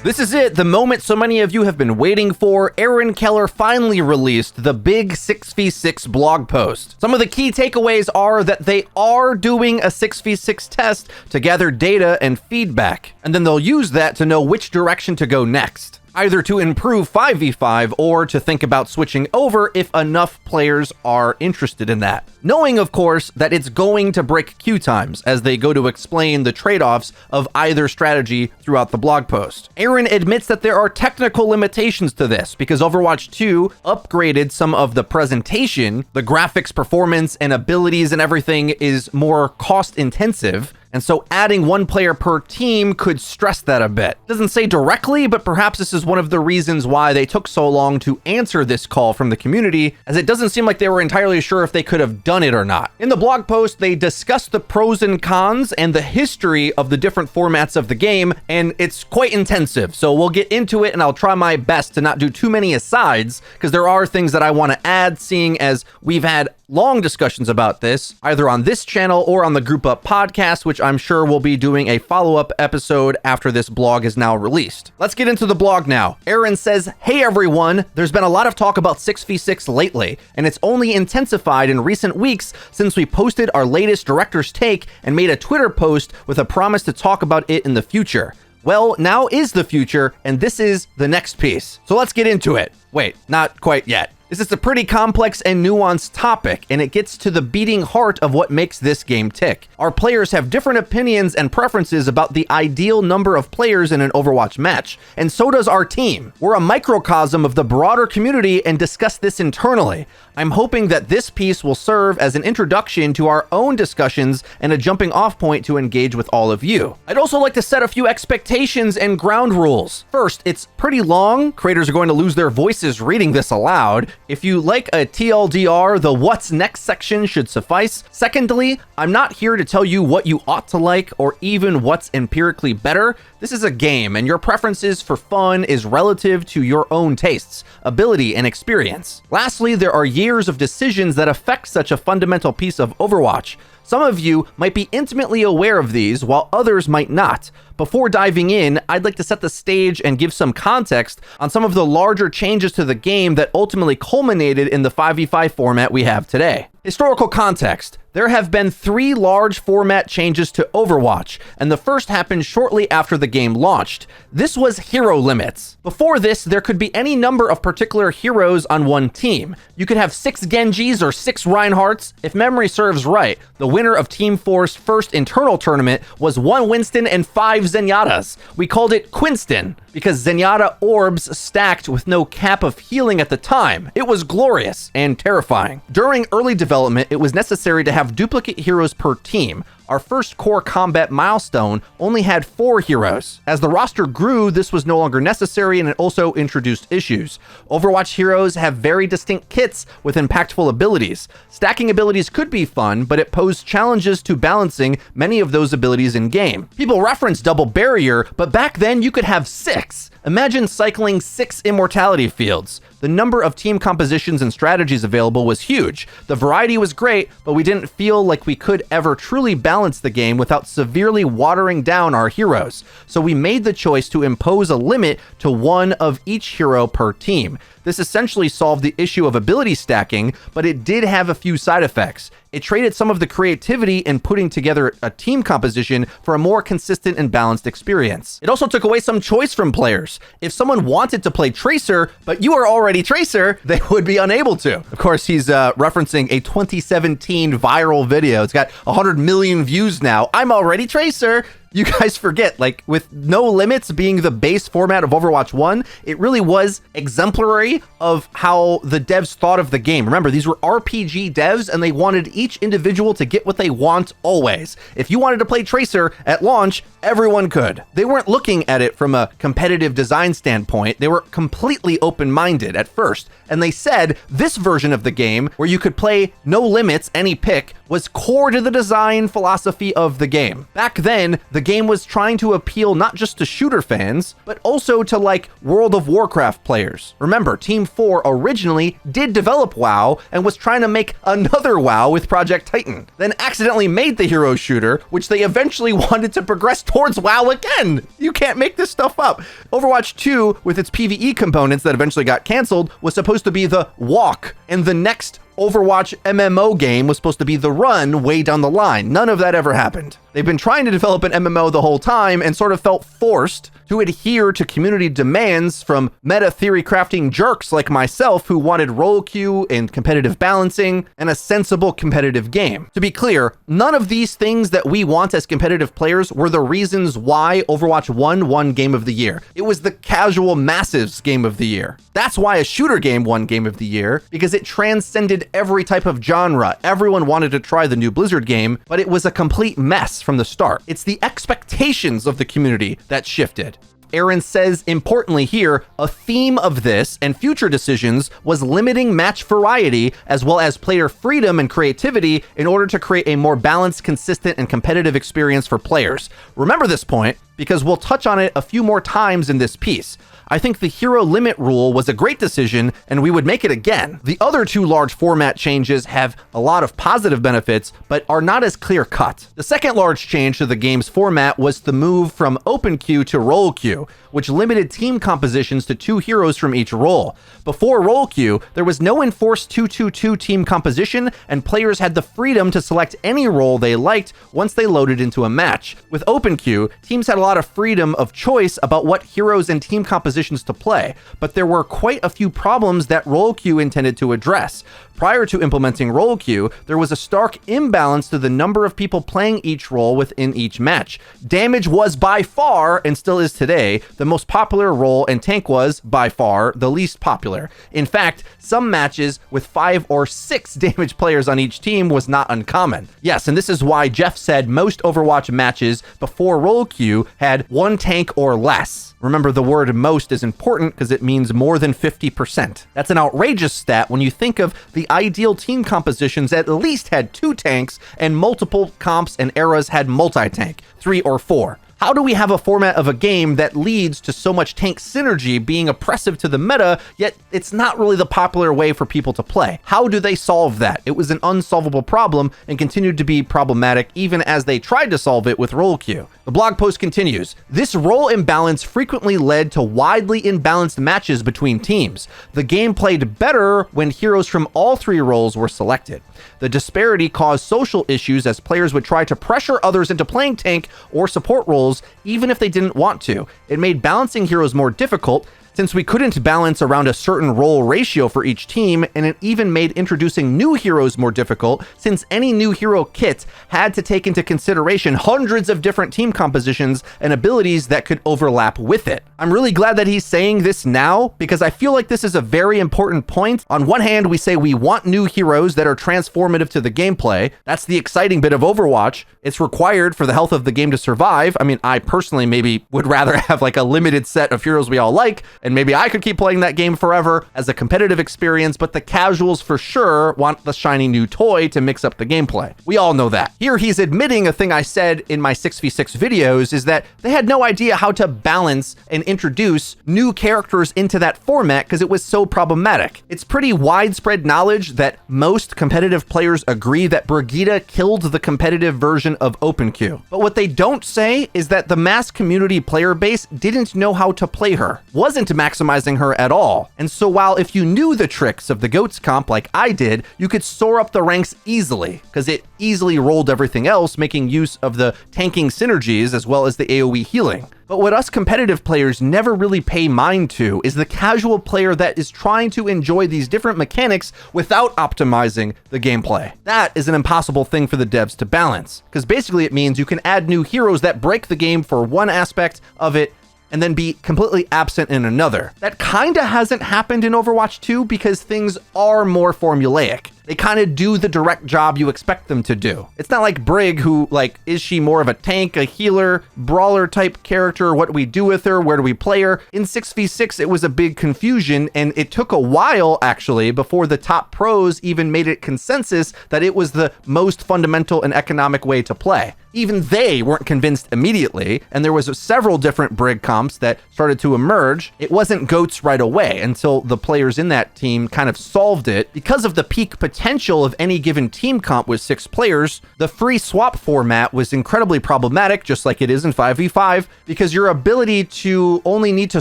This is it, the moment so many of you have been waiting for. Aaron Keller finally released the big 6v6 blog post. Some of the key takeaways are that they are doing a 6v6 test to gather data and feedback, and then they'll use that to know which direction to go next, either to improve 5v5 or to think about switching over if enough players are interested in that. Knowing, of course, that it's going to break queue times as they go to explain the trade-offs of either strategy throughout the blog post. Aaron admits that there are technical limitations to this because Overwatch 2 upgraded some of the presentation, the graphics, performance, and abilities and everything is more cost-intensive. And so adding one player per team could stress that a bit. Doesn't say directly, but perhaps this is one of the reasons why they took so long to answer this call from the community, as it doesn't seem like they were entirely sure if they could have done it or not. In the blog post, they discussed the pros and cons and the history of the different formats of the game, and it's quite intensive. So we'll get into it, and I'll try my best to not do too many asides, because there are things that I want to add, seeing as we've had long discussions about this, either on this channel or on the Group Up podcast, which I'm sure we'll be doing a follow-up episode after this blog is now released. Let's get into the blog now. Aaron says, "Hey everyone, there's been a lot of talk about 6v6 lately, and it's only intensified in recent weeks since we posted our latest director's take and made a Twitter post with a promise to talk about it in the future. Well, now is the future, and this is the next piece. So let's get into it. Wait, not quite yet. This is a pretty complex and nuanced topic, and it gets to the beating heart of what makes this game tick. Our players have different opinions and preferences about the ideal number of players in an Overwatch match, and so does our team. We're a microcosm of the broader community and discuss this internally. I'm hoping that this piece will serve as an introduction to our own discussions and a jumping off point to engage with all of you. I'd also like to set a few expectations and ground rules. First, it's pretty long. Creators are going to lose their voices reading this aloud. If you like a TLDR, the what's next section should suffice. Secondly, I'm not here to tell you what you ought to like or even what's empirically better. This is a game, and your preferences for fun is relative to your own tastes, ability, and experience. Lastly, there are years of decisions that affect such a fundamental piece of Overwatch. Some of you might be intimately aware of these, while others might not. Before diving in, I'd like to set the stage and give some context on some of the larger changes to the game that ultimately culminated in the 5v5 format we have today. Historical context. There have been 3 large format changes to Overwatch, and the first happened shortly after the game launched. This was hero limits. Before this, there could be any number of particular heroes on one team. You could have 6 Genjis or 6 Reinhardts. If memory serves right, the winner of Team 4's first internal tournament was 1 Winston and 5 Zenyatas. We called it Quinston because Zenyatta orbs stacked with no cap of healing at the time. It was glorious and terrifying. During early development, it was necessary to have duplicate heroes per team. Our first core combat milestone only had 4 heroes. As the roster grew, this was no longer necessary, and it also introduced issues. Overwatch heroes have very distinct kits with impactful abilities. Stacking abilities could be fun, but it posed challenges to balancing many of those abilities in game. People reference double barrier, but back then you could have 6. Imagine cycling 6 immortality fields. The number of team compositions and strategies available was huge. The variety was great, but we didn't feel like we could ever truly balance the game without severely watering down our heroes. So we made the choice to impose a limit to 1 of each hero per team. This essentially solved the issue of ability stacking, but it did have a few side effects. It traded some of the creativity in putting together a team composition for a more consistent and balanced experience. It also took away some choice from players. If someone wanted to play Tracer, but you are already Tracer, they would be unable to. Of course, he's referencing a 2017 viral video. It's got 100 million views now. I'm already Tracer. You guys forget, like, with no limits being the base format of Overwatch 1, it really was exemplary of how the devs thought of the game. Remember, these were RPG devs, and they wanted each individual to get what they want always. If you wanted to play Tracer at launch, everyone could. They weren't looking at it from a competitive design standpoint. They were completely open-minded at first, and they said this version of the game, where you could play no limits, any pick, was core to the design philosophy of the game. Back then, the The game was trying to appeal not just to shooter fans, but also to like World of Warcraft players. Remember, Team 4 originally did develop WoW and was trying to make another WoW with Project Titan, then accidentally made the hero shooter, which they eventually wanted to progress towards WoW again. You can't make this stuff up. Overwatch 2, with its PvE components that eventually got canceled, was supposed to be the walk, and the next Overwatch MMO game was supposed to be the run way down the line. None of that ever happened. They've been trying to develop an MMO the whole time and sort of felt forced to adhere to community demands from meta theory crafting jerks like myself who wanted role queue and competitive balancing and a sensible competitive game. To be clear, none of these things that we want as competitive players were the reasons why Overwatch 1 won Game of the Year. It was the casual massives Game of the Year. That's why a shooter game won Game of the Year, because it transcended every type of genre. Everyone wanted to try the new Blizzard game, but it was a complete mess from the start. It's the expectations of the community that shifted. Aaron says, importantly here, a theme of this and future decisions was limiting match variety as well as player freedom and creativity in order to create a more balanced, consistent, and competitive experience for players. Remember this point, because we'll touch on it a few more times in this piece. I think the hero limit rule was a great decision, and we would make it again. The other two large format changes have a lot of positive benefits, but are not as clear-cut. The second large change to the game's format was the move from open queue to role queue, which limited team compositions to 2 heroes from each role. Before role queue, there was no enforced 2-2-2 team composition, and players had the freedom to select any role they liked once they loaded into a match. With open queue, teams had a lot of freedom of choice about what heroes and team compositions to play, but there were quite a few problems that role queue intended to address. Prior to implementing role queue, there was a stark imbalance to the number of people playing each role within each match. Damage was by far, and still is today, the most popular role, and tank was, by far, the least popular. In fact, some matches with 5 or 6 damage players on each team was not uncommon. Yes, and this is why Jeff said most Overwatch matches before role queue had 1 tank or less. Remember, the word most is important because it means more than 50%. That's an outrageous stat when you think of the ideal team compositions at least had 2 tanks, and multiple comps and eras had multi-tank, 3 or 4. How do we have a format of a game that leads to so much tank synergy being oppressive to the meta, yet it's not really the popular way for people to play? How do they solve that? It was an unsolvable problem and continued to be problematic even as they tried to solve it with role queue. The blog post continues, this role imbalance frequently led to widely imbalanced matches between teams. The game played better when heroes from all 3 roles were selected. The disparity caused social issues as players would try to pressure others into playing tank or support roles even if they didn't want to. It made balancing heroes more difficult since we couldn't balance around a certain role ratio for each team, and it even made introducing new heroes more difficult since any new hero kit had to take into consideration hundreds of different team compositions and abilities that could overlap with it. I'm really glad that he's saying this now because I feel like this is a very important point. On one hand, we say we want new heroes that are transformative to the gameplay. That's the exciting bit of Overwatch. It's required for the health of the game to survive. I mean, I personally maybe would rather have like a limited set of heroes we all like, and maybe I could keep playing that game forever as a competitive experience, but the casuals for sure want the shiny new toy to mix up the gameplay. We all know that. Here he's admitting a thing I said in my 6v6 videos is that they had no idea how to balance and introduce new characters into that format because it was so problematic. It's pretty widespread knowledge that most competitive players agree that Brigitte killed the competitive version of open queue. But what they don't say is that the mass community player base didn't know how to play her, wasn't maximizing her at all. And so while if you knew the tricks of the GOATS comp like I did, you could soar up the ranks easily because it easily rolled everything else, making use of the tanking synergies as well as the AoE healing. But what us competitive players never really pay mind to is the casual player that is trying to enjoy these different mechanics without optimizing the gameplay. That is an impossible thing for the devs to balance, because basically it means you can add new heroes that break the game for one aspect of it and then be completely absent in another. That kinda hasn't happened in Overwatch 2 because things are more formulaic. They kind of do the direct job you expect them to do. It's not like Brig, who, like, is she more of a tank, a healer, brawler type character? What do we do with her? Where do we play her? In 6v6, it was a big confusion, and it took a while, actually, before the top pros even made it consensus that it was the most fundamental and economic way to play. Even they weren't convinced immediately, and there was several different Brig comps that started to emerge. It wasn't GOATs right away until the players in that team kind of solved it. Because of the peak potential of any given team comp with 6 players, the free swap format was incredibly problematic, just like it is in 5v5, because your ability to only need to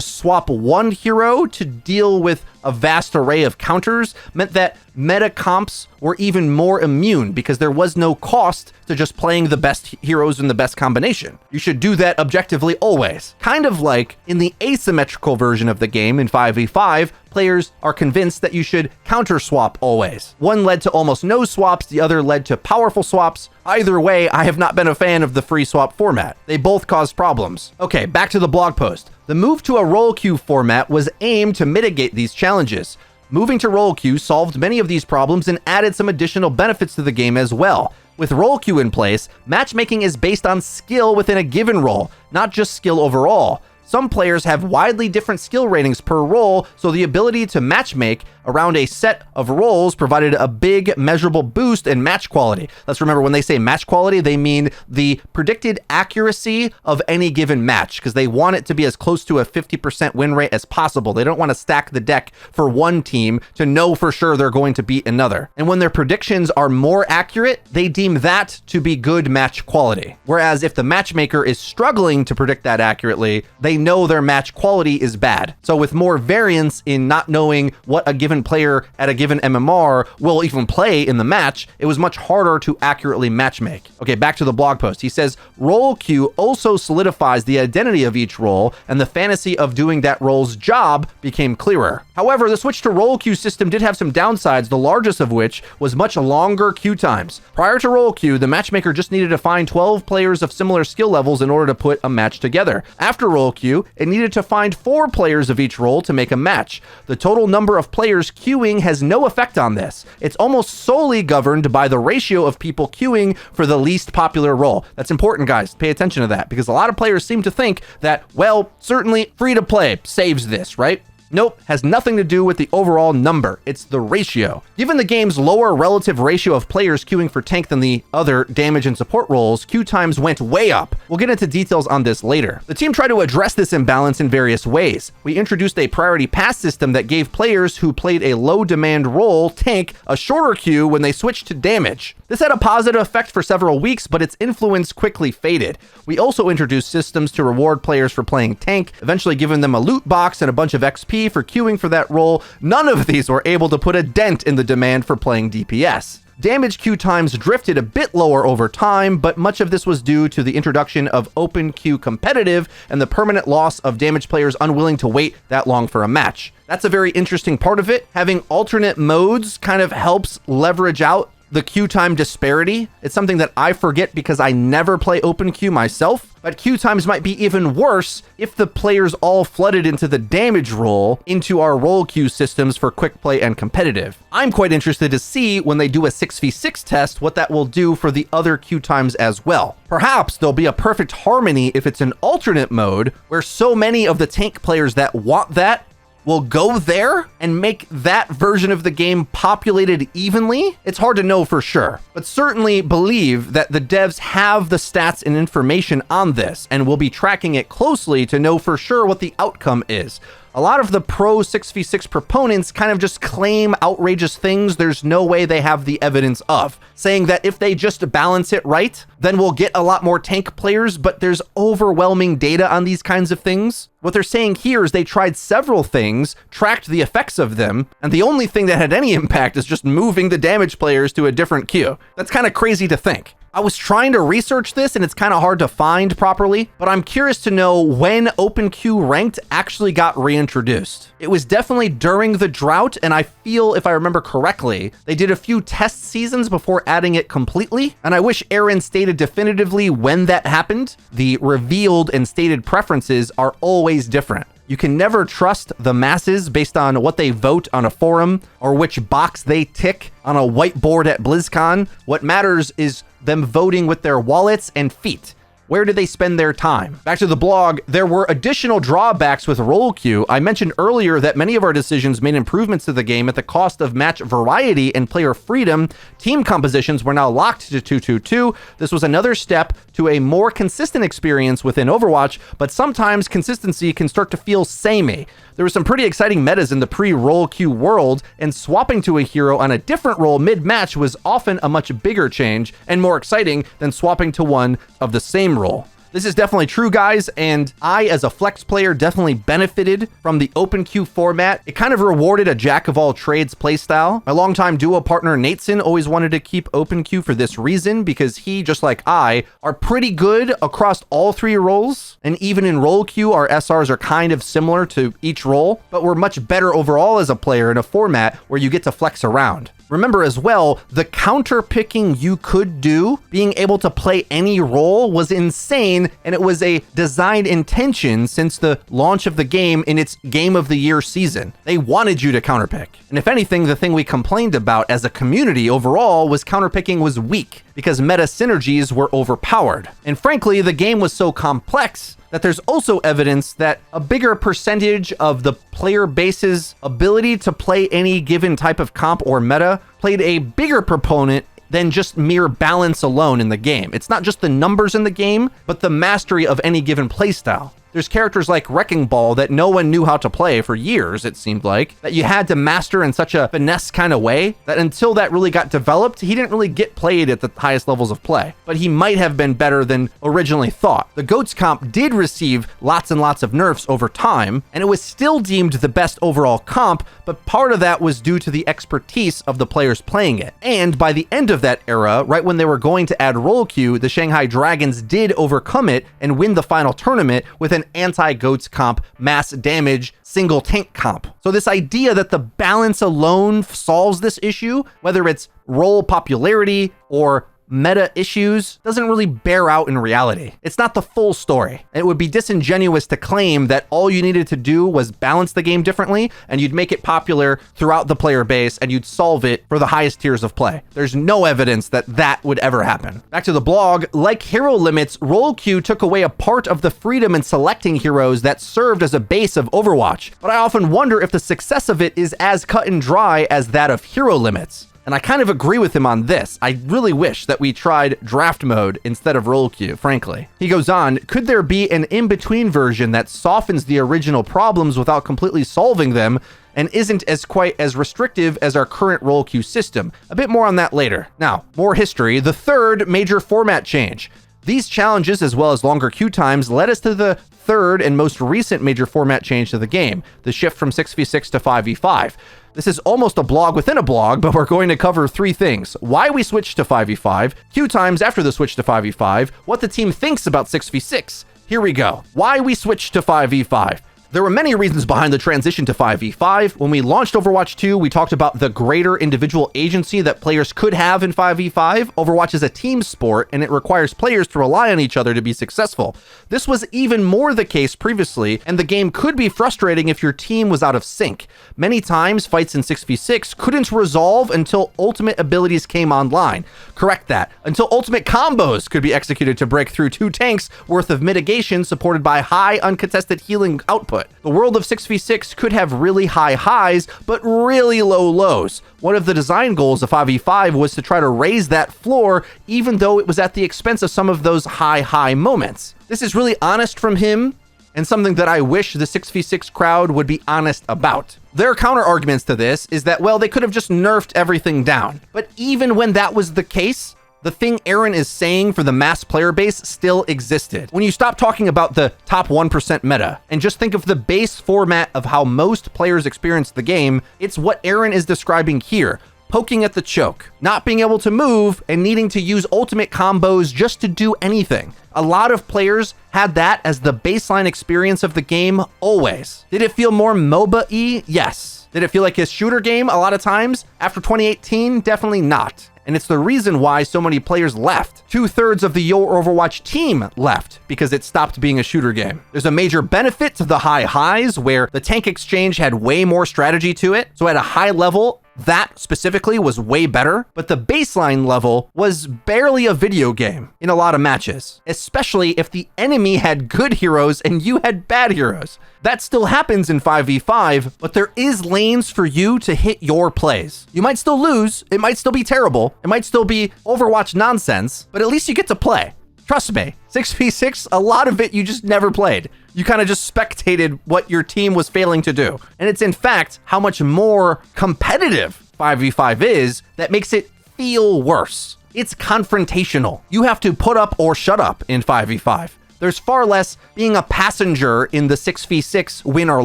swap one hero to deal with a vast array of counters meant that meta comps were even more immune because there was no cost to just playing the best heroes in the best combination. You should do that objectively always. Kind of like in the asymmetrical version of the game in 5v5, players are convinced that you should counter swap always. One led to almost no swaps, the other led to powerful swaps. Either way, I have not been a fan of the free swap format. They both caused problems. Okay, back to the blog post. The move to a role queue format was aimed to mitigate these challenges. Moving to role queue solved many of these problems and added some additional benefits to the game as well. With role queue in place, matchmaking is based on skill within a given role, not just skill overall. Some players have widely different skill ratings per role, so the ability to matchmake around a set of roles provided a big measurable boost in match quality. Let's remember, when they say match quality, they mean the predicted accuracy of any given match, because they want it to be as close to a 50% win rate as possible. They don't want to stack the deck for one team to know for sure they're going to beat another. And when their predictions are more accurate, they deem that to be good match quality. Whereas if the matchmaker is struggling to predict that accurately, they know their match quality is bad. So with more variance in not knowing what a given player at a given MMR will even play in the match, it was much harder to accurately matchmake. Okay, back to the blog post. He says, role queue also solidifies the identity of each role, and the fantasy of doing that role's job became clearer. However, the switch to role queue system did have some downsides, the largest of which was much longer queue times. Prior to role queue, the matchmaker just needed to find 12 players of similar skill levels in order to put a match together. After role queue, it needed to find 4 players of each role to make a match. The total number of players queuing has no effect on this. It's almost solely governed by the ratio of people queuing for the least popular role. That's important, guys. Pay attention to that, because a lot of players seem to think that, well, certainly free to play saves this, right? Nope, has nothing to do with the overall number. It's the ratio. Given the game's lower relative ratio of players queuing for tank than the other damage and support roles, queue times went way up. We'll get into details on this later. The team tried to address this imbalance in various ways. We introduced a priority pass system that gave players who played a low demand role tank a shorter queue when they switched to damage. This had a positive effect for several weeks, but its influence quickly faded. We also introduced systems to reward players for playing tank, eventually giving them a loot box and a bunch of XP for queuing for that role. None of these were able to put a dent in the demand for playing DPS. Damage queue times drifted a bit lower over time, but much of this was due to the introduction of open queue competitive and the permanent loss of damage players unwilling to wait that long for a match. That's a very interesting part of it. Having alternate modes kind of helps leverage out the queue time disparity. It's something that I forget because I never play open queue myself, but queue times might be even worse if the players all flooded into the damage role into our role queue systems for quick play and competitive. I'm quite interested to see when they do a 6v6 test what that will do for the other queue times as well. Perhaps there'll be a perfect harmony if it's an alternate mode where so many of the tank players that want that will go there and make that version of the game populated evenly. It's hard to know for sure, but certainly believe that the devs have the stats and information on this and will be tracking it closely to know for sure what the outcome is. A lot of the pro 6v6 proponents kind of just claim outrageous things there's no way they have the evidence of, saying that if they just balance it right, then we'll get a lot more tank players, but there's overwhelming data on these kinds of things. What they're saying here is they tried several things, tracked the effects of them, and the only thing that had any impact is just moving the damage players to a different queue. That's kind of crazy to think. I was trying to research this and it's kind of hard to find properly, but I'm curious to know when OpenQ Ranked actually got reintroduced. It was definitely during the drought, and I feel, if I remember correctly, they did a few test seasons before adding it completely, and I wish Aaron stated definitively when that happened. The revealed and stated preferences are always different. You can never trust the masses based on what they vote on a forum or which box they tick on a whiteboard at BlizzCon. What matters is them voting with their wallets and feet. Where did they spend their time? Back to the blog, there were additional drawbacks with role queue. I mentioned earlier that many of our decisions made improvements to the game at the cost of match variety and player freedom. Team compositions were now locked to 2-2-2. This was another step to a more consistent experience within Overwatch, but sometimes consistency can start to feel samey. There were some pretty exciting metas in the pre-role queue world, and swapping to a hero on a different role mid-match was often a much bigger change and more exciting than swapping to one of the same role. This is definitely true, guys, and I, as a flex player, definitely benefited from the open queue format. It kind of rewarded a jack-of-all-trades playstyle. My longtime duo partner, Nateson, always wanted to keep open queue for this reason, because he, just like I, are pretty good across all three roles, and even in role queue, our SRs are kind of similar to each role, but we're much better overall as a player in a format where you get to flex around. Remember as well, the counter picking you could do, being able to play any role, was insane, and it was a design intention since the launch of the game in its Game of the Year season. They wanted you to counterpick. And if anything, the thing we complained about as a community overall was counterpicking was weak, because meta synergies were overpowered. And frankly, the game was so complex that there's also evidence that a bigger percentage of the player base's ability to play any given type of comp or meta played a bigger proponent than just mere balance alone in the game. It's not just the numbers in the game, but the mastery of any given playstyle. There's characters like Wrecking Ball that no one knew how to play for years, it seemed like, that you had to master in such a finesse kind of way that until that really got developed, he didn't really get played at the highest levels of play. But he might have been better than originally thought. The GOATS comp did receive lots and lots of nerfs over time, and it was still deemed the best overall comp, but part of that was due to the expertise of the players playing it. And by the end of that era, right when they were going to add role queue, the Shanghai Dragons did overcome it and win the final tournament with an anti-GOATS comp, mass damage, single tank comp. So this idea that the balance alone solves this issue, whether it's role popularity or meta issues, doesn't really bear out in reality. It's not the full story. It would be disingenuous to claim that all you needed to do was balance the game differently and you'd make it popular throughout the player base and you'd solve it for the highest tiers of play. There's no evidence that that would ever happen. Back to the blog, like hero limits, role queue took away a part of the freedom in selecting heroes that served as a base of Overwatch, but I often wonder if the success of it is as cut and dry as that of hero limits. And I kind of agree with him on this. I really wish that we tried draft mode instead of role queue, frankly. He goes on, could there be an in-between version that softens the original problems without completely solving them and isn't as quite as restrictive as our current role queue system? A bit more on that later. Now, more history. The third major format change. These challenges, as well as longer queue times, led us to the third and most recent major format change to the game, the shift from 6v6 to 5v5. This is almost a blog within a blog, but we're going to cover three things: why we switched to 5v5, queue times after the switch to 5v5, what the team thinks about 6v6. Here we go. Why we switched to 5v5. There were many reasons behind the transition to 5v5. When we launched Overwatch 2, we talked about the greater individual agency that players could have in 5v5. Overwatch is a team sport, and it requires players to rely on each other to be successful. This was even more the case previously, and the game could be frustrating if your team was out of sync. Many times, fights in 6v6 couldn't resolve until ultimate abilities came online. Correct that. Until ultimate combos could be executed to break through 2 tanks worth of mitigation supported by high uncontested healing output. The world of 6v6 could have really high highs, but really low lows. One of the design goals of 5v5 was to try to raise that floor, even though it was at the expense of some of those high moments. This is really honest from him, and something that I wish the 6v6 crowd would be honest about. Their counter arguments to this is that, well, they could have just nerfed everything down. But even when that was the case, the thing Aaron is saying for the mass player base still existed. When you stop talking about the top 1% meta and just think of the base format of how most players experience the game, it's what Aaron is describing here. Poking at the choke, not being able to move, and needing to use ultimate combos just to do anything. A lot of players had that as the baseline experience of the game always. Did it feel more MOBA-y? Yes. Did it feel like his shooter game a lot of times? After 2018, definitely not. and it's the reason why so many players left. 2/3 of the Your Overwatch team left because it stopped being a shooter game. There's a major benefit to the high highs where the tank exchange had way more strategy to it. So at a high level, that specifically was way better, but the baseline level was barely a video game in a lot of matches, especially if the enemy had good heroes and you had bad heroes. That still happens in 5v5, but there is lanes for you to hit your plays. You might still lose, it might still be terrible, it might still be Overwatch nonsense, but at least you get to play. Trust me, 6v6, a lot of it you just never played. You kind of just spectated what your team was failing to do. And it's in fact how much more competitive 5v5 is that makes it feel worse. It's confrontational. You have to put up or shut up in 5v5. There's far less being a passenger in the 6v6 win or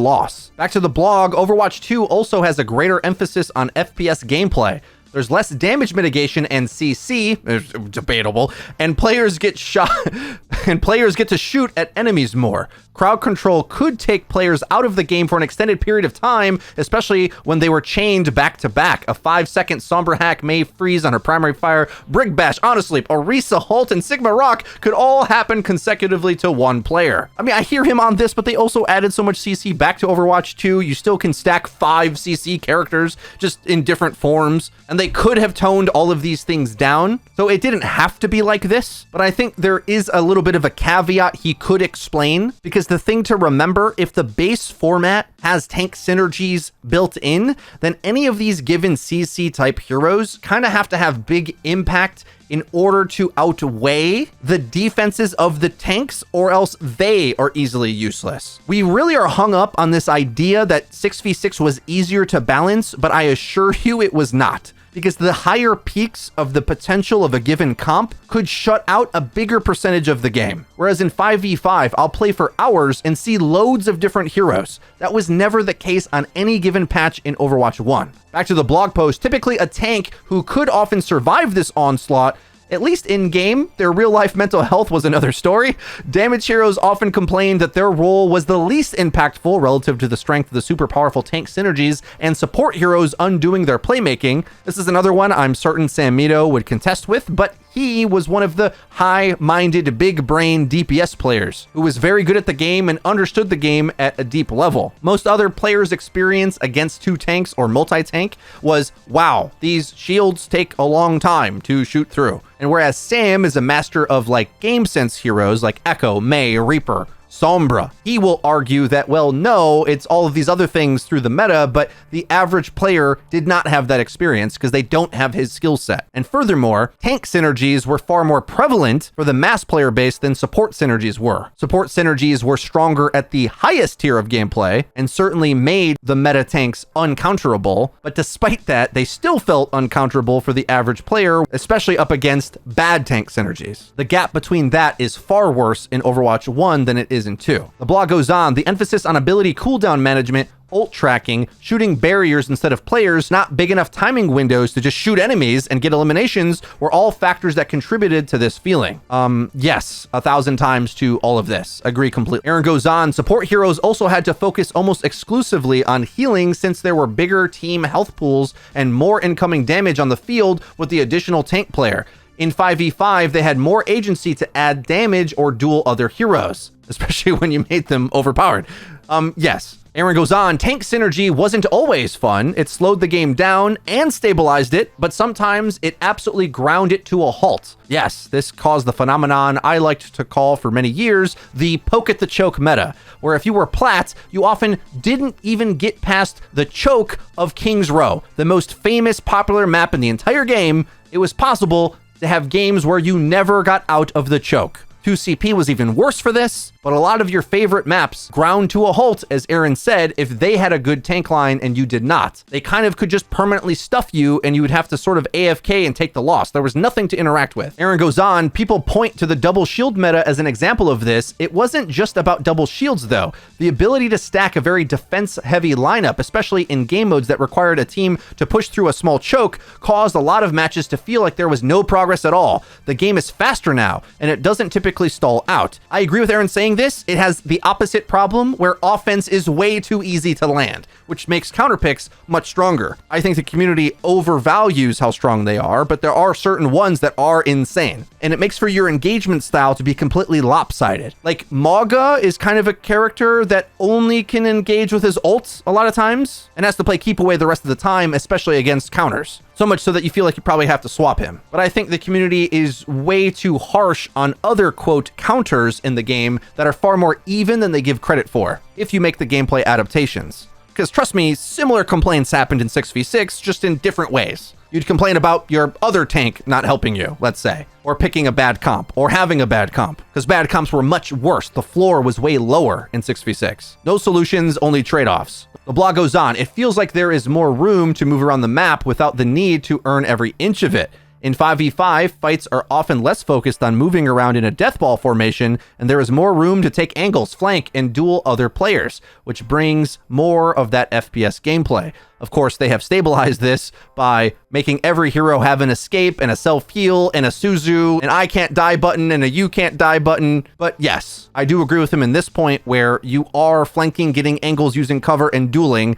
loss. Back to the blog, Overwatch 2 also has a greater emphasis on FPS gameplay. There's less damage mitigation and CC, debatable, and players get shot and players get to shoot at enemies more. Crowd control could take players out of the game for an extended period of time, especially when they were chained back to back. A 5-second Sombra hack, May freeze on her primary fire, Brig Bash, Honestly, Orisa, Holt, and Sigma Rock could all happen consecutively to one player. I mean, I hear him on this, but they also added so much CC back to Overwatch 2. You still can stack 5 CC characters just in different forms, and they could have toned all of these things down. So it didn't have to be like this, but I think there is a little bit of a caveat he could explain, because the thing to remember, if the base format has tank synergies built in, then any of these given CC type heroes kind of have to have big impact in order to outweigh the defenses of the tanks, or else they are easily useless. We really are hung up on this idea that 6v6 was easier to balance, but I assure you it was not. Because the higher peaks of the potential of a given comp could shut out a bigger percentage of the game. Whereas in 5v5, I'll play for hours and see loads of different heroes. That was never the case on any given patch in Overwatch 1. Back to the blog post, typically a tank who could often survive this onslaught, at least in game. Their real life mental health was another story. Damage heroes often complained that their role was the least impactful relative to the strength of the super powerful tank synergies, and support heroes undoing their playmaking. This is another one I'm certain Samito would contest with, but he was one of the high-minded, big-brain DPS players who was very good at the game and understood the game at a deep level. Most other players' experience against 2 tanks or multi-tank was, wow, these shields take a long time to shoot through. And whereas Sam is a master of like game sense heroes like Echo, May, Reaper, Sombra, he will argue that, well, no, it's all of these other things through the meta, but the average player did not have that experience because they don't have his skill set. And furthermore, tank synergies were far more prevalent for the mass player base than support synergies were. Support synergies were stronger at the highest tier of gameplay and certainly made the meta tanks uncounterable, but despite that, they still felt uncounterable for the average player, especially up against bad tank synergies. The gap between that is far worse in Overwatch 1 than it is in 2. The blog goes on, the emphasis on ability cooldown management, ult tracking, shooting barriers instead of players, not big enough timing windows to just shoot enemies and get eliminations were all factors that contributed to this feeling. Yes, 1,000 times to all of this. Agree completely. Aaron goes on, support heroes also had to focus almost exclusively on healing since there were bigger team health pools and more incoming damage on the field with the additional tank player. In 5v5, they had more agency to add damage or duel other heroes, especially when you made them overpowered. Yes. Aaron goes on, tank synergy wasn't always fun. It slowed the game down and stabilized it, but sometimes it absolutely ground it to a halt. Yes, this caused the phenomenon I liked to call for many years the poke at the choke meta, where if you were plat, you often didn't even get past the choke of King's Row, the most famous popular map in the entire game. It was possible to have games where you never got out of the choke. 2CP was even worse for this, but a lot of your favorite maps ground to a halt, as Aaron said, if they had a good tank line and you did not. They kind of could just permanently stuff you and you would have to sort of AFK and take the loss. There was nothing to interact with. Aaron goes on, people point to the double shield meta as an example of this. It wasn't just about double shields though. The ability to stack a very defense-heavy lineup, especially in game modes that required a team to push through a small choke, caused a lot of matches to feel like there was no progress at all. The game is faster now, and it doesn't typically magically stall out. I agree with Aaron saying this. It has the opposite problem where offense is way too easy to land, which makes counter picks much stronger. I think the community overvalues how strong they are, but there are certain ones that are insane. And it makes for your engagement style to be completely lopsided. Like Mauga is kind of a character that only can engage with his ults a lot of times and has to play keep away the rest of the time, especially against counters. So much so that you feel like you probably have to swap him. But I think the community is way too harsh on other, quote, counters in the game that are far more even than they give credit for, if you make the gameplay adaptations. Because trust me, similar complaints happened in 6v6, just in different ways. You'd complain about your other tank not helping you, let's say, or picking a bad comp, or having a bad comp, because bad comps were much worse. The floor was way lower in 6v6. No solutions, only trade-offs. The blog goes on. It feels like there is more room to move around the map without the need to earn every inch of it. In 5v5, fights are often less focused on moving around in a deathball formation, and there is more room to take angles, flank, and duel other players, which brings more of that FPS gameplay. Of course, they have stabilized this by making every hero have an escape and a self-heal and a Suzu, an I can't die button and a you can't die button. But yes, I do agree with him in this point where you are flanking, getting angles using cover, and dueling,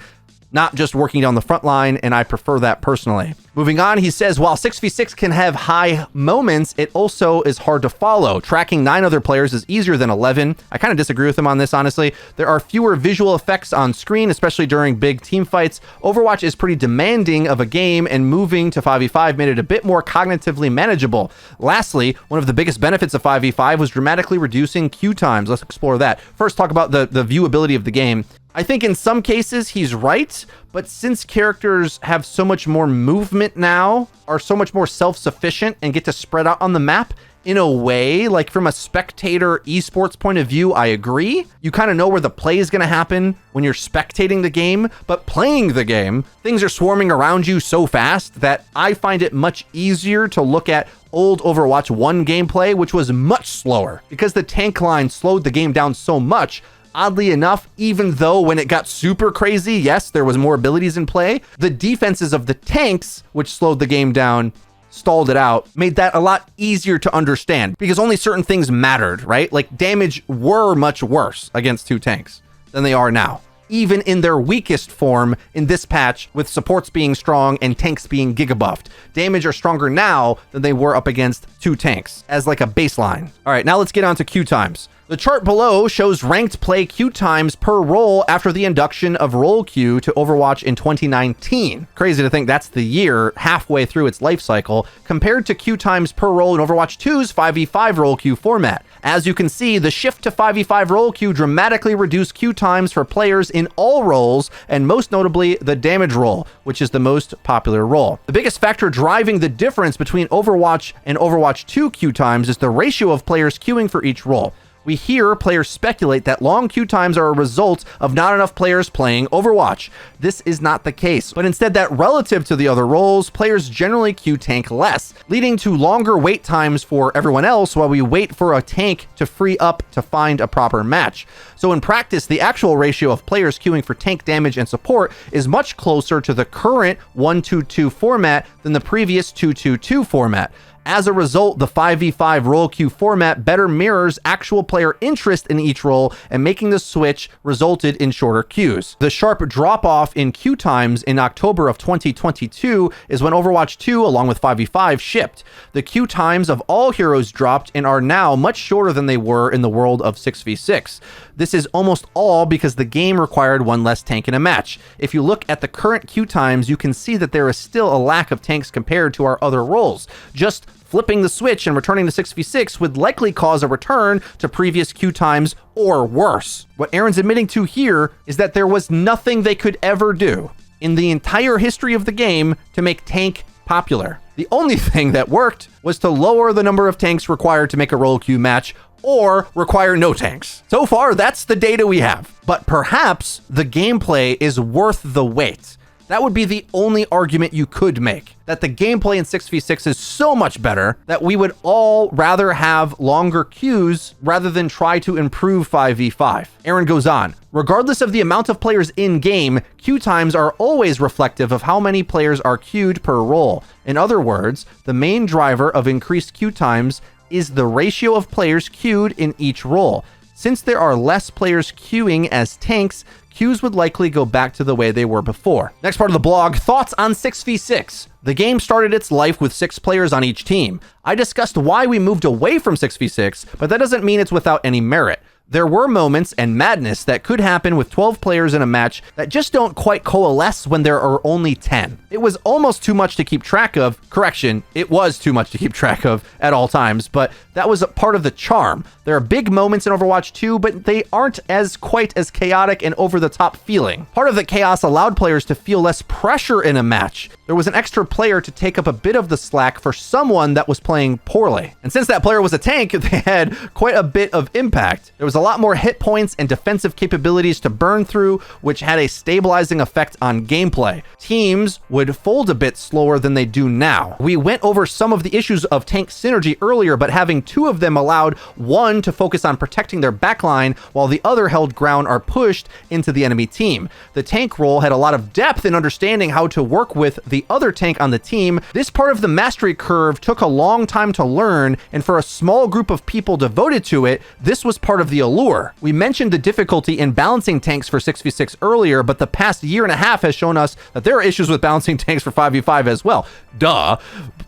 not just working down the front line, and I prefer that personally. Moving on, he says, while 6v6 can have high moments, it also is hard to follow. Tracking 9 other players is easier than 11. I kind of disagree with him on this, honestly. There are fewer visual effects on screen, especially during big team fights. Overwatch is pretty demanding of a game, and moving to 5v5 made it a bit more cognitively manageable. Lastly, one of the biggest benefits of 5v5 was dramatically reducing queue times. Let's explore that. First, talk about the viewability of the game. I think in some cases he's right, but since characters have so much more movement now, are so much more self-sufficient and get to spread out on the map, in a way, like from a spectator esports point of view, I agree. You kind of know where the play is going to happen when you're spectating the game, but playing the game, things are swarming around you so fast that I find it much easier to look at old Overwatch 1 gameplay, which was much slower because the tank line slowed the game down so much. Oddly enough, even though when it got super crazy, yes, there was more abilities in play, the defenses of the tanks, which slowed the game down, stalled it out, made that a lot easier to understand because only certain things mattered, right? Like damage were much worse against 2 tanks than they are now, even in their weakest form in this patch with supports being strong and tanks being gigabuffed. Damage are stronger now than they were up against 2 tanks as like a baseline. All right, now let's get on to queue times. The chart below shows ranked play queue times per role after the induction of role queue to Overwatch in 2019. Crazy to think that's the year halfway through its life cycle, compared to queue times per role in Overwatch 2's 5v5 role queue format. As you can see, the shift to 5v5 role queue dramatically reduced queue times for players in all roles, and most notably the damage role, which is the most popular role. The biggest factor driving the difference between Overwatch and Overwatch 2 queue times is the ratio of players queuing for each role. We hear players speculate that long queue times are a result of not enough players playing Overwatch. This is not the case, but instead that relative to the other roles, players generally queue tank less, leading to longer wait times for everyone else while we wait for a tank to free up to find a proper match. So in practice, the actual ratio of players queuing for tank damage and support is much closer to the current 1-2-2 format than the previous 2-2-2 format. As a result, the 5v5 role queue format better mirrors actual player interest in each role, and making the switch resulted in shorter queues. The sharp drop-off in queue times in October of 2022 is when Overwatch 2, along with 5v5, shipped. The queue times of all heroes dropped and are now much shorter than they were in the world of 6v6. This is almost all because the game required one less tank in a match. If you look at the current queue times, you can see that there is still a lack of tanks compared to our other roles. Just flipping the switch and returning to 6v6 would likely cause a return to previous queue times or worse. What Aaron's admitting to here is that there was nothing they could ever do in the entire history of the game to make tank popular. The only thing that worked was to lower the number of tanks required to make a role queue match, or require no tanks. So far, that's the data we have. But perhaps the gameplay is worth the wait. That would be the only argument you could make, that the gameplay in 6v6 is so much better that we would all rather have longer queues rather than try to improve 5v5. Aaron goes on, regardless of the amount of players in-game, queue times are always reflective of how many players are queued per role. In other words, the main driver of increased queue times is the ratio of players queued in each role. Since there are less players queuing as tanks, queues would likely go back to the way they were before. Next part of the blog, thoughts on 6v6. The game started its life with 6 players on each team. I discussed why we moved away from 6v6, but that doesn't mean it's without any merit. There were moments and madness that could happen with 12 players in a match that just don't quite coalesce when there are only 10. It was almost too much to keep track of. Correction, it was too much to keep track of at all times, but that was a part of the charm. There are big moments in Overwatch 2, but they aren't quite as chaotic and over-the-top feeling. Part of the chaos allowed players to feel less pressure in a match. There was an extra player to take up a bit of the slack for someone that was playing poorly. And since that player was a tank, they had quite a bit of impact. There was a lot more hit points and defensive capabilities to burn through, which had a stabilizing effect on gameplay. Teams would fold a bit slower than they do now. We went over some of the issues of tank synergy earlier, but having 2 of them allowed one to focus on protecting their backline while the other held ground or pushed into the enemy team. The tank role had a lot of depth in understanding how to work with the other tank on the team. This part of the mastery curve took a long time to learn, and for a small group of people devoted to it, this was part of the allure. We mentioned the difficulty in balancing tanks for 6v6 earlier, but the past year and a half has shown us that there are issues with balancing tanks for 5v5 as well. Duh.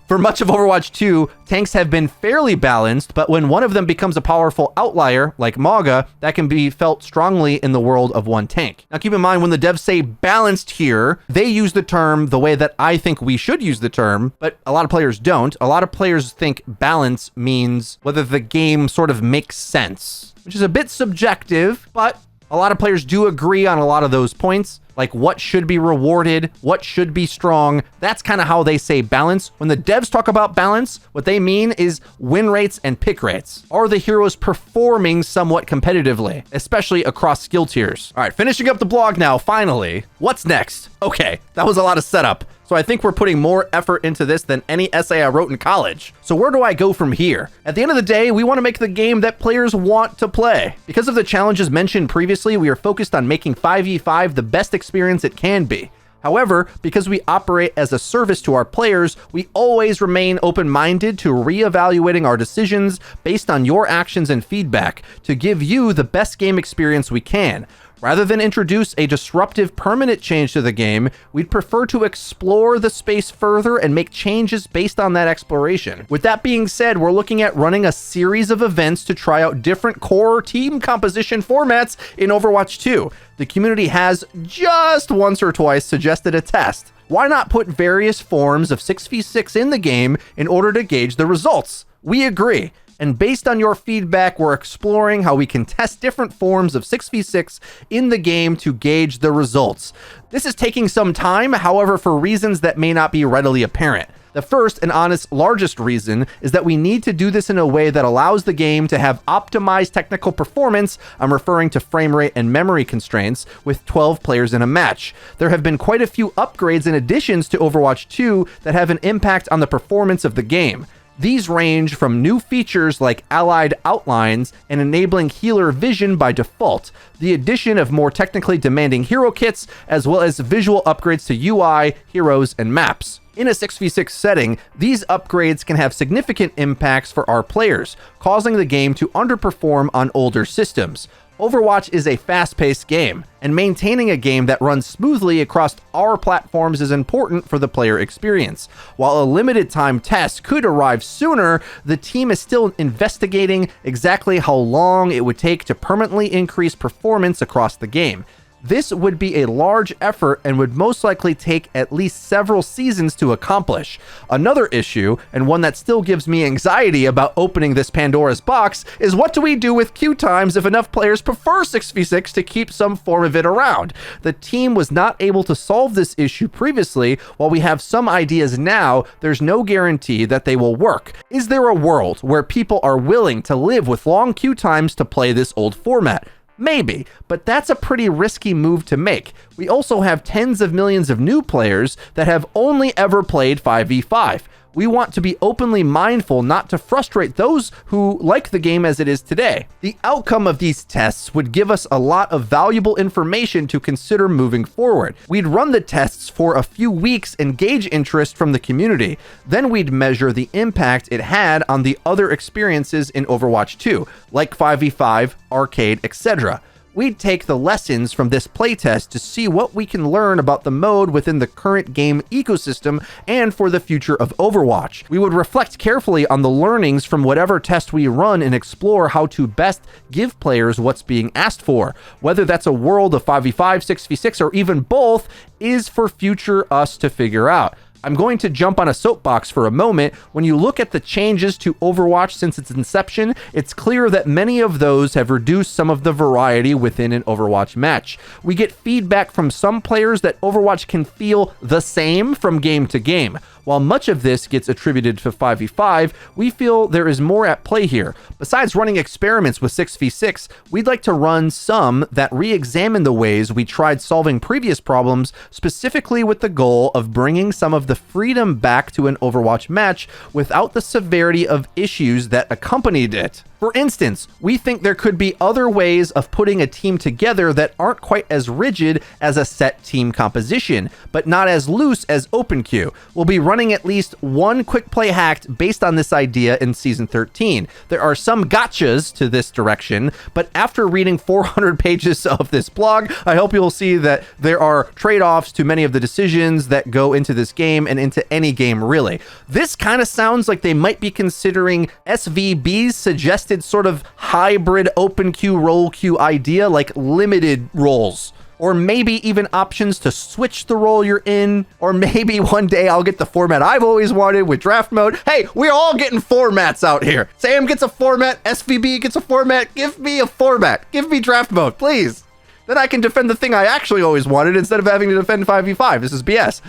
For much of Overwatch 2, tanks have been fairly balanced, but when one of them becomes a powerful outlier, like Mauga, that can be felt strongly in the world of one tank. Now keep in mind, when the devs say balanced here, they use the term the way that I think we should use the term, but a lot of players don't. A lot of players think balance means whether the game sort of makes sense, which is a bit subjective, but a lot of players do agree on a lot of those points, like what should be rewarded, what should be strong. That's kind of how they say balance. When the devs talk about balance, what they mean is win rates and pick rates. Are the heroes performing somewhat competitively, especially across skill tiers? All right, finishing up the blog now, finally. What's next? Okay, that was a lot of setup. So I think we're putting more effort into this than any essay I wrote in college. So where do I go from here? At the end of the day, we want to make the game that players want to play. Because of the challenges mentioned previously, we are focused on making 5v5 the best experience it can be. However, because we operate as a service to our players, we always remain open-minded to reevaluating our decisions based on your actions and feedback to give you the best game experience we can. Rather than introduce a disruptive permanent change to the game, we'd prefer to explore the space further and make changes based on that exploration. With that being said, we're looking at running a series of events to try out different core team composition formats in Overwatch 2. The community has just once or twice suggested a test. Why not put various forms of 6v6 in the game in order to gauge the results? We agree. And based on your feedback, we're exploring how we can test different forms of 6v6 in the game to gauge the results. This is taking some time, however, for reasons that may not be readily apparent. The first and honest largest reason is that we need to do this in a way that allows the game to have optimized technical performance. I'm referring to frame rate and memory constraints with 12 players in a match. There have been quite a few upgrades and additions to Overwatch 2 that have an impact on the performance of the game. These range from new features like allied outlines and enabling healer vision by default, the addition of more technically demanding hero kits, as well as visual upgrades to UI, heroes, and maps. In a 6v6 setting, these upgrades can have significant impacts for our players, causing the game to underperform on older systems. Overwatch is a fast-paced game, and maintaining a game that runs smoothly across our platforms is important for the player experience. While a limited time test could arrive sooner, the team is still investigating exactly how long it would take to permanently increase performance across the game. This would be a large effort and would most likely take at least several seasons to accomplish. Another issue, and one that still gives me anxiety about opening this Pandora's box, is what do we do with queue times if enough players prefer 6v6 to keep some form of it around? The team was not able to solve this issue previously. While we have some ideas now, there's no guarantee that they will work. Is there a world where people are willing to live with long queue times to play this old format? Maybe, but that's a pretty risky move to make. We also have tens of millions of new players that have only ever played 5v5. We want to be openly mindful not to frustrate those who like the game as it is today. The outcome of these tests would give us a lot of valuable information to consider moving forward. We'd run the tests for a few weeks and gauge interest from the community. Then we'd measure the impact it had on the other experiences in Overwatch 2, like 5v5, arcade, etc. We'd take the lessons from this playtest to see what we can learn about the mode within the current game ecosystem and for the future of Overwatch. We would reflect carefully on the learnings from whatever test we run and explore how to best give players what's being asked for. Whether that's a world of 5v5, 6v6, or even both is for future us to figure out. I'm going to jump on a soapbox for a moment. When you look at the changes to Overwatch since its inception, it's clear that many of those have reduced some of the variety within an Overwatch match. We get feedback from some players that Overwatch can feel the same from game to game. While much of this gets attributed to 5v5, we feel there is more at play here. Besides running experiments with 6v6, we'd like to run some that re-examine the ways we tried solving previous problems, specifically with the goal of bringing some of the freedom back to an Overwatch match without the severity of issues that accompanied it. For instance, we think there could be other ways of putting a team together that aren't quite as rigid as a set team composition, but not as loose as OpenQ. We'll be running at least one quick play hacked based on this idea in Season 13. There are some gotchas to this direction, but after reading 400 pages of this blog, I hope you'll see that there are trade-offs to many of the decisions that go into this game and into any game, really. This kind of sounds like they might be considering SVB's suggested sort of hybrid open queue role queue idea, like limited roles, or maybe even options to switch the role you're in, or maybe one day I'll get the format I've always wanted with draft mode. Hey, we're all getting formats out here. Sam gets a format, SVB gets a format. Give me a format. Give me draft mode, please. Then I can defend the thing I actually always wanted instead of having to defend 5v5. This is BS.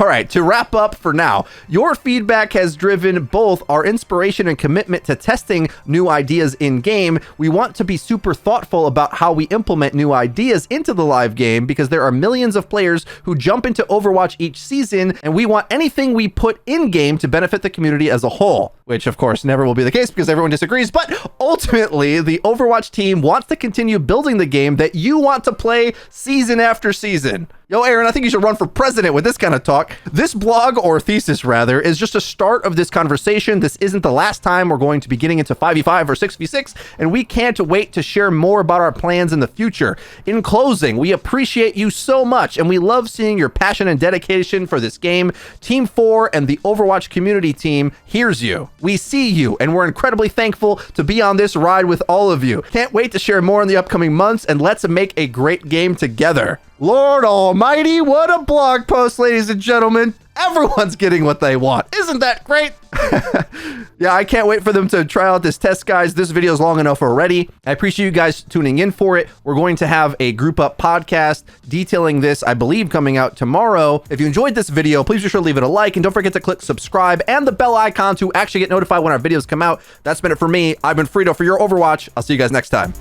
All right, to wrap up for now, your feedback has driven both our inspiration and commitment to testing new ideas in-game. We want to be super thoughtful about how we implement new ideas into the live game because there are millions of players who jump into Overwatch each season, and we want anything we put in-game to benefit the community as a whole, which of course never will be the case because everyone disagrees, but ultimately the Overwatch team wants to continue building the game that you want to play season after season. Yo, Aaron, I think you should run for president with this kind of talk. This blog, or thesis rather, is just a start of this conversation. This isn't the last time we're going to be getting into 5v5 or 6v6, and we can't wait to share more about our plans in the future. In closing, we appreciate you so much, and we love seeing your passion and dedication for this game. Team 4 and the Overwatch community team hears you. We see you, and we're incredibly thankful to be on this ride with all of you. Can't wait to share more in the upcoming months, and let's make a great game together. Lord almighty, what a blog post, ladies and gentlemen. Everyone's getting what they want. Isn't that great? Yeah, I can't wait for them to try out this test, guys. This video is long enough already. I appreciate you guys tuning in for it. We're going to have a group up podcast detailing this, I believe, coming out tomorrow. If you enjoyed this video, please be sure to leave it a like, and don't forget to click subscribe and the bell icon to actually get notified when our videos come out. That's been it for me. I've been Frito for your Overwatch. I'll see you guys next time.